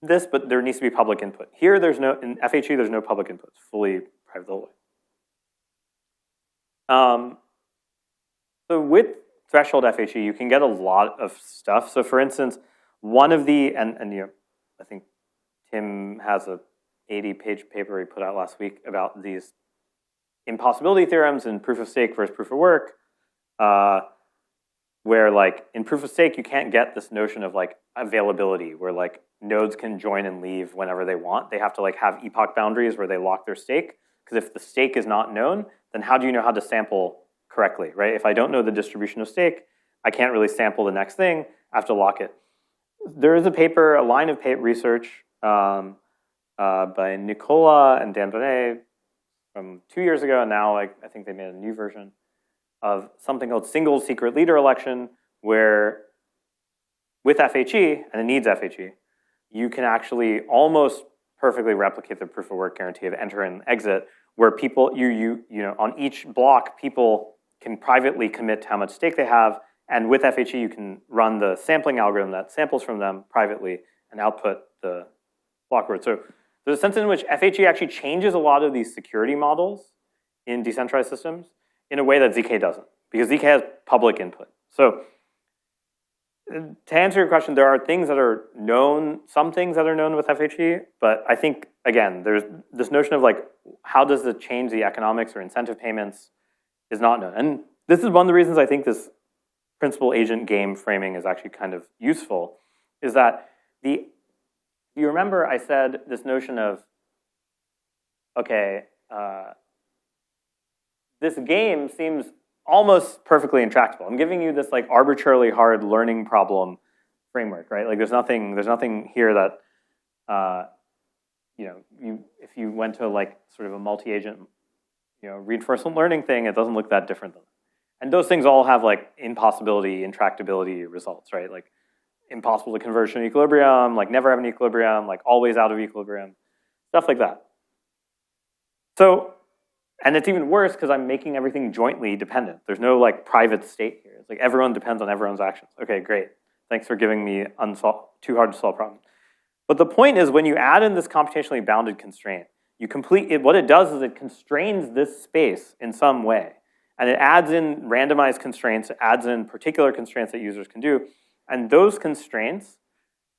this, but there needs to be public input. Here, there's no, in FHE, there's no public input. It's fully private the whole way. So with threshold FHE, you can get a lot of stuff. So for instance, one of the, and you know, I think Tim has a 80-page paper he put out last week about these impossibility theorems in proof of stake versus proof of work, where like in proof of stake, you can't get this notion of like availability where like nodes can join and leave whenever they want. They have to like have epoch boundaries where they lock their stake. Because if the stake is not known, then how do you know how to sample correctly, right? If I don't know the distribution of stake, I can't really sample the next thing. I have to lock it. There is a paper, a line of research by Nicola and Dan Bonnet from 2 years ago, and now like I think they made a new version of something called single secret leader election, where with FHE, and it needs FHE, you can actually almost perfectly replicate the proof of work guarantee of enter and exit, where people, you know, on each block, people can privately commit to how much stake they have, and with FHE, you can run the sampling algorithm that samples from them privately and output the block word. So there's a sense in which FHE actually changes a lot of these security models in decentralized systems in a way that ZK doesn't, because ZK has public input. So to answer your question, there are things that are known, some things that are known with FHE, but I think, again, there's this notion of like, how does it change the economics or incentive payments is not known. And this is one of the reasons I think this principal agent game framing is actually kind of useful, is that you remember I said this notion of, okay, this game seems almost perfectly intractable. I'm giving you this like arbitrarily hard learning problem framework, right? Like there's nothing here that, you know, if you went to like sort of a multi-agent, you know, reinforcement learning thing, it doesn't look that different. And those things all have like impossibility, intractability results, right? Like impossible to converge to an equilibrium, like never have an equilibrium, like always out of equilibrium, stuff like that. So, and it's even worse because I'm making everything jointly dependent. There's no like private state here. It's like everyone depends on everyone's actions. Okay, great. Thanks for giving me too hard to solve problem. But the point is when you add in this computationally bounded constraint, you complete it. What it does is it constrains this space in some way. And it adds in randomized constraints, it adds in particular constraints that users can do. And those constraints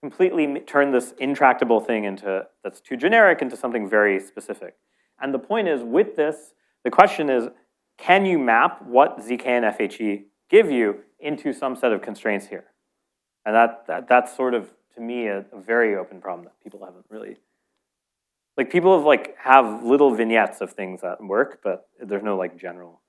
completely turn this intractable thing that's too generic into something very specific. And the point is, with this, the question is, can you map what ZK and FHE give you into some set of constraints here? And that's sort of, to me, a very open problem that people haven't really, like people have little vignettes of things that work, but there's no like general